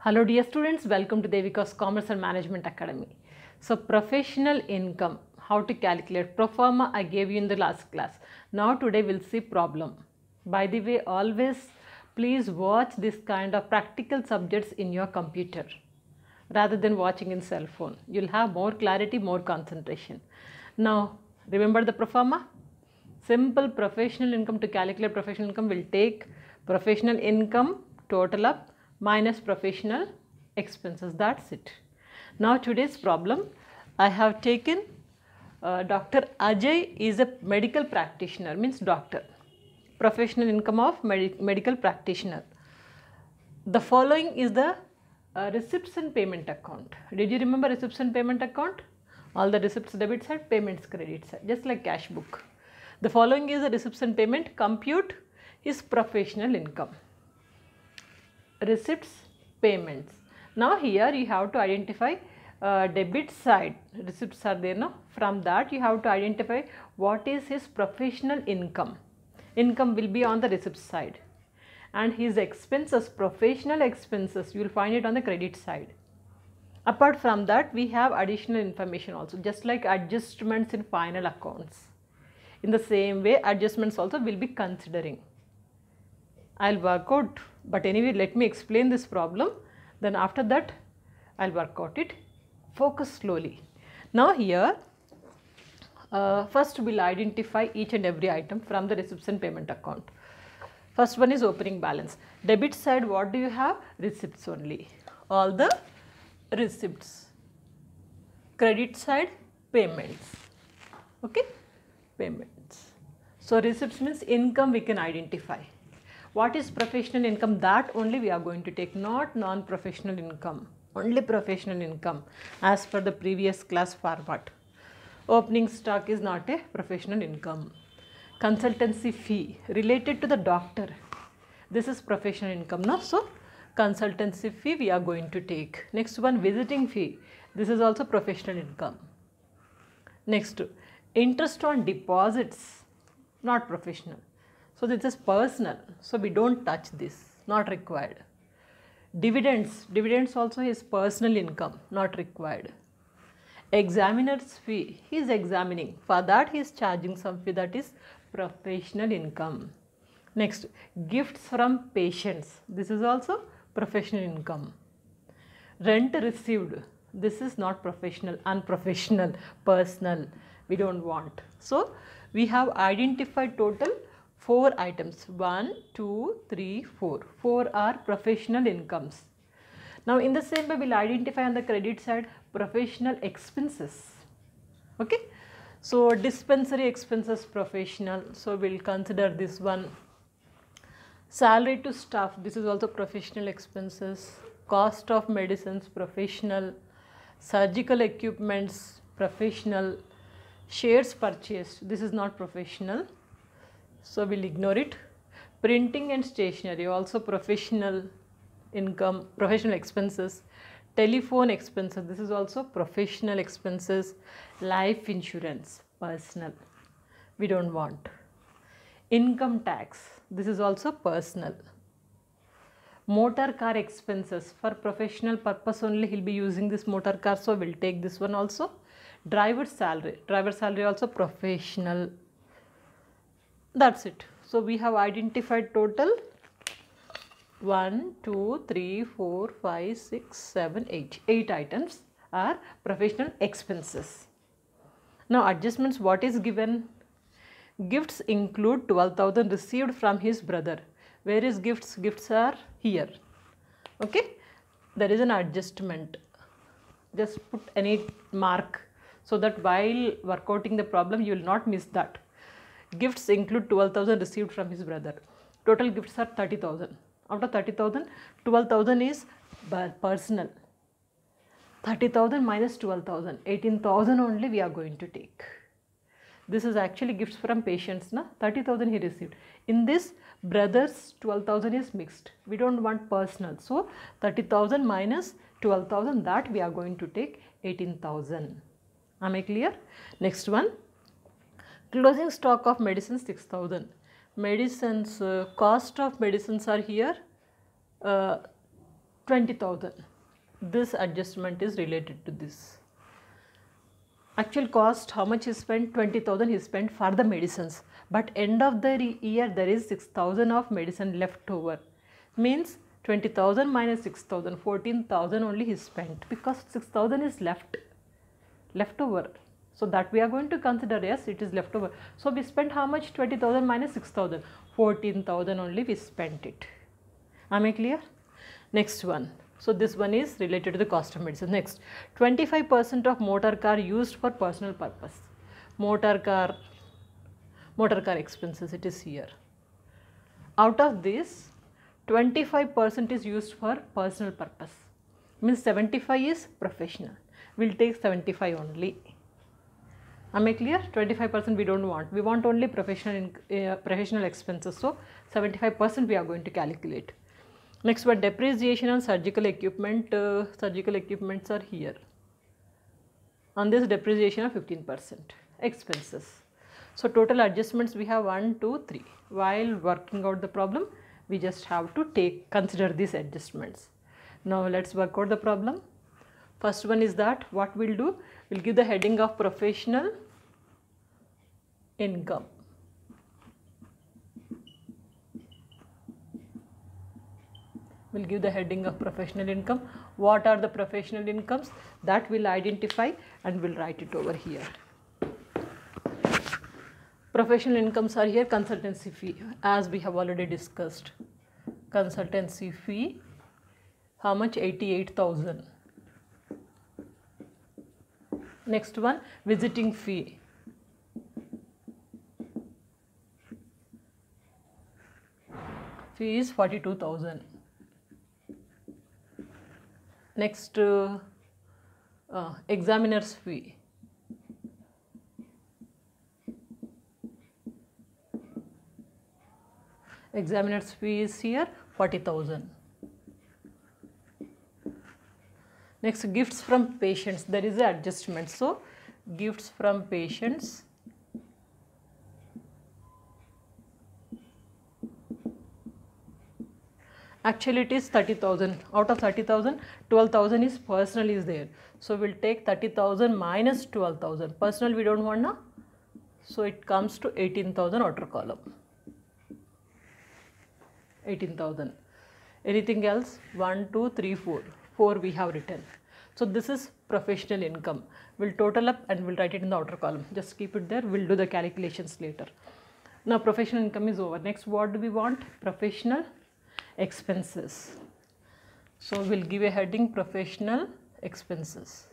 Hello dear students, welcome to Devika's Commerce and Management Academy. So professional income, how to calculate pro forma I gave you in the last class. Now today we'll see problem. By the way, always please watch this kind of practical subjects in your computer rather than watching in cell phone. You'll have more clarity, more concentration. Now remember the pro forma? Simple professional income. To calculate professional income will take professional income total up minus professional expenses. That's it. Now today's problem, I have taken Dr. Ajay is a medical practitioner, means doctor. Professional income of medical practitioner. The following is the receipts and payment account. Did you remember receipts and payment account? All the receipts debit side, payments credit side, just like cash book. The following is the receipts and payment. Compute his professional income. Receipts, payments. Now here you have to identify debit side. Receipts are there, no? From that you have to identify what is his professional income. Income will be on the receipt side. And his expenses, professional expenses, you will find it on the credit side. Apart from that, we have additional information also, just like adjustments in final accounts. In the same way, adjustments also will be considering. I'll work out, but anyway, let me explain this problem. Then after that, I'll work out it. Focus slowly. Now here, first we'll identify each and every item from the receipts and payment account. First one is opening balance. Debit side, what do you have? Receipts only. All the receipts. Credit side, payments. Okay? Payments. So receipts means income we can identify. What is professional income? That only we are going to take, not non-professional income. Only professional income as per the previous class format. Opening stock is not a professional income. Consultancy fee related to the doctor. This is professional income, no? So consultancy fee we are going to take. Next one, visiting fee. This is also professional income. Next, interest on deposits, not professional. So this is personal. So we don't touch this, not required. Dividends, dividends also is personal income, not required. Examiner's fee, he is examining. For that he is charging some fee, that is professional income. Next, gifts from patients. This is also professional income. Rent received. This is not professional, unprofessional, personal. We don't want. So we have identified total 4 items. 1, 2, 3, 4. 4 are professional incomes. Now in the same way, we'll identify on the credit side professional expenses. Okay. So dispensary expenses professional. So we'll consider this one. Salary to staff. This is also professional expenses. Cost of medicines professional. Surgical equipments professional. Shares purchased. This is not professional. So we'll ignore it. Printing and stationery also professional income, professional expenses. Telephone expenses, this is also professional expenses. Life insurance, personal, we don't want. Income tax, this is also personal. Motor car expenses, for professional purpose only he'll be using this motor car, so we'll take this one also. Driver's salary also professional. That's it. So we have identified total 1, 2, 3, 4, 5, 6, 7, 8. 8 items are professional expenses. Now adjustments, what is given? Gifts include 12,000 received from his brother. Where is gifts? Gifts are here. Okay. There is an adjustment. Just put any mark so that while workouting the problem you will not miss that. Gifts include 12,000 received from his brother. Total gifts are 30,000. Out of 30,000, 12,000 is personal. 30,000 minus 12,000, 18,000 only we are going to take. This is actually gifts from patients, na? 30,000 he received. In this, brothers 12,000 is mixed. We don't want personal. So 30,000 minus 12,000, that we are going to take 18,000. Am I clear? Next one. Closing stock of medicines 6,000. Medicines, cost of medicines are here 20,000. This adjustment is related to this. Actual cost, how much he spent? 20,000 he spent for the medicines. But end of the year there is 6,000 of medicine left over. Means 20,000 minus 6,000, 14,000 only he spent, because 6,000 is left over. So that we are going to consider, yes, it is left over. So we spent how much? 20,000 minus 6,000, 14,000 only we spent it. Am I clear? Next one. So this one is related to the cost of medicine. Next, 25% of motor car used for personal purpose. Motor car expenses, it is here. Out of this, 25% is used for personal purpose. Means 75 is professional. We'll take 75 only. Am I clear? 25% we don't want. We want only professional expenses. So 75% we are going to calculate. Next one, depreciation on surgical equipment. Surgical equipments are here. On this, depreciation of 15%. Expenses. So total adjustments we have 1, 2, 3. While working out the problem, we just have to consider these adjustments. Now let's work out the problem. First one is that what we'll do, we'll give the heading of professional income. We'll give the heading of professional income. What are the professional incomes? That we'll identify and we'll write it over here. Professional incomes are here. Consultancy fee, as we have already discussed. Consultancy fee, how much? 88,000. Next one, visiting fee. Fee is 42,000. Next, examiner's fee. Examiner's fee is here 40,000. Next, gifts from patients. There is an adjustment. So, gifts from patients. Actually, it is 30,000. Out of 30,000, 12,000 is personal is there. So, we will take 30,000 minus 12,000. Personal we don't want now. So, it comes to 18,000 outer column. 18,000. Anything else? 1, 2, 3, 4. 4 we have written. So, this is professional income. We'll total up and we'll write it in the outer column. Just keep it there. We'll do the calculations later. Now, professional income is over. Next, what do we want? Professional expenses. So, we'll give a heading professional expenses.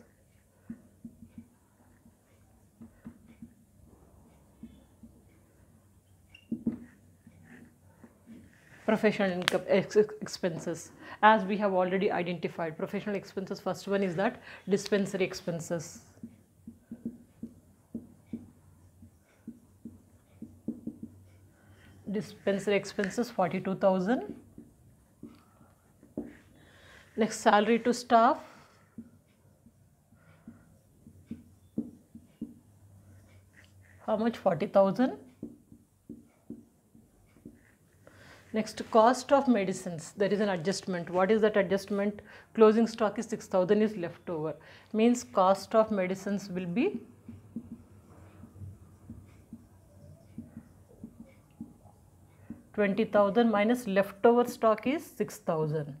Professional income expenses, as we have already identified. Professional expenses, first one is that dispensary expenses. Dispensary expenses 42,000. Next, salary to staff. How much? 40,000. Next, cost of medicines. There is an adjustment. What is that adjustment? Closing stock is 6,000 is left over. Means cost of medicines will be 20,000 minus leftover stock is 6,000.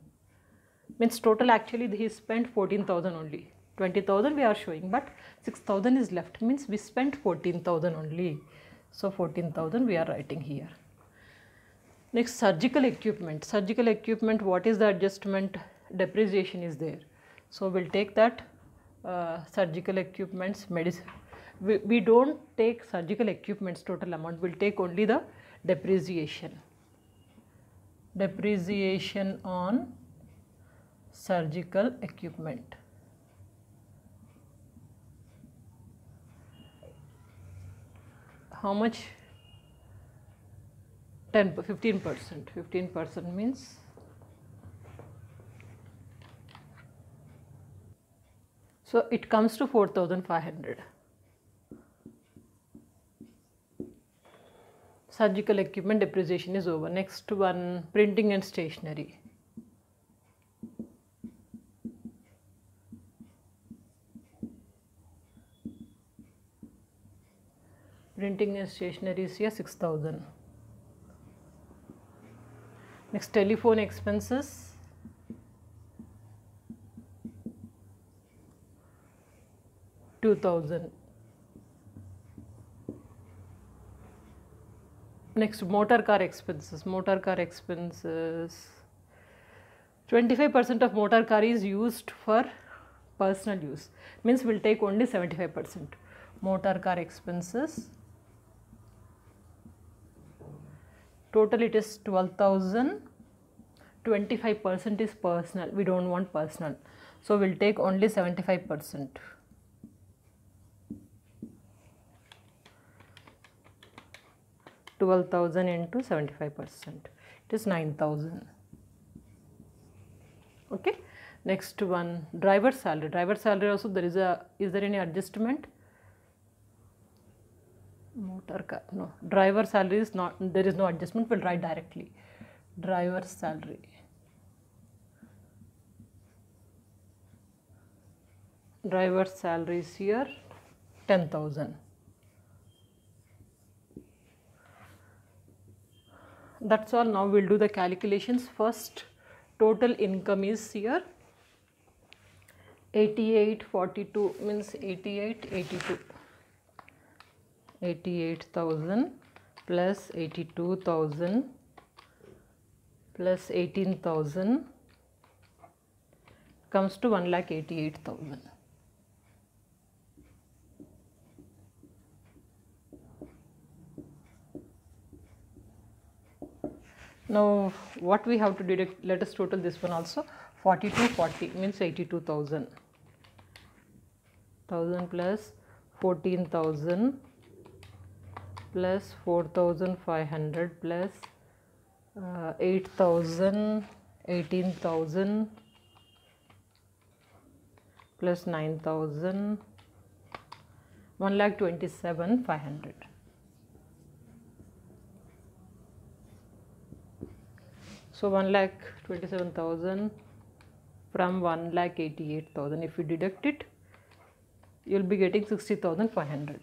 Means total actually he spent 14,000 only. 20,000 we are showing, but 6,000 is left. Means we spent 14,000 only. So 14,000 we are writing here. Next, surgical equipment. Surgical equipment, what is the adjustment? Depreciation is there. So, we'll take that surgical equipments, medicine. We don't take surgical equipments total amount. We'll take only the depreciation. Depreciation on surgical equipment. How much? 15%. 15% means so it comes to 4,500. Surgical equipment depreciation is over. Next one, printing and stationery. Printing and stationery is here 6,000. Next, telephone expenses. $2,000. Next, motor car expenses. Motor car expenses. 25% of motor car is used for personal use. Means we'll take only 75%. Motor car expenses. Total it is 12,000. 25% is personal. We don't want personal. So we'll take only 75%. 12,000 into 75%. It is 9,000. Okay. Next one, driver salary. Driver salary also is there any adjustment? Motor car, no. Driver salary is not, there is no adjustment, we'll write directly. Driver salary. Driver salary is here 10,000. That's all. Now we'll do the calculations. First, total income is here 8842 means 8882. 88,000 plus 82,000 plus 18,000 comes to 1,88,000. Now what we have to deduct, let us total this one also. 4240 means 82,000. 1000 plus 14,000 plus 4,500 plus 8,000, 18,000 plus 9,000, 1,27,500. So 1,27,000 from 1,88,000. If you deduct it, you will be getting 60,500.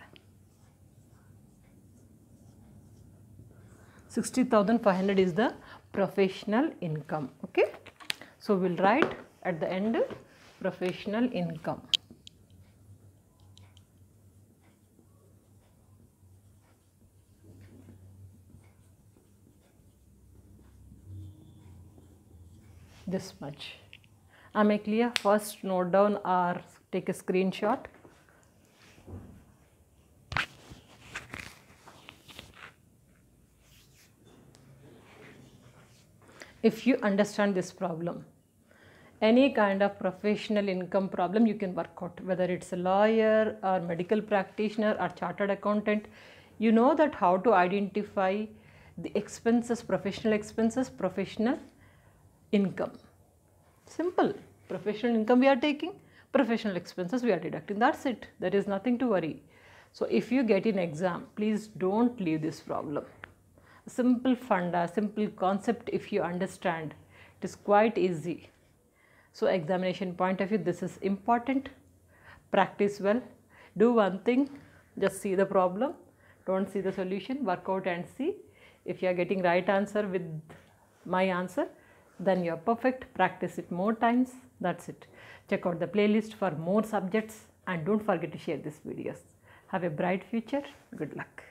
60,500 is the professional income. Okay. So we'll write at the end professional income. This much. Am I clear? First note down or take a screenshot. If you understand this problem, any kind of professional income problem you can work out, whether it's a lawyer or medical practitioner or chartered accountant, you know that how to identify the expenses, professional income. Simple. Professional income we are taking, professional expenses we are deducting. That's it. There is nothing to worry. So if you get in exam, please don't leave this problem. Simple funda, simple concept, if you understand, it is quite easy. So examination point of view, this is important. Practice well. Do one thing, just see the problem, don't see the solution, work out and see. If you are getting right answer with my answer, then you are perfect. Practice it more times. That's it. Check out the playlist for more subjects and don't forget to share these videos. Have a bright future. Good luck.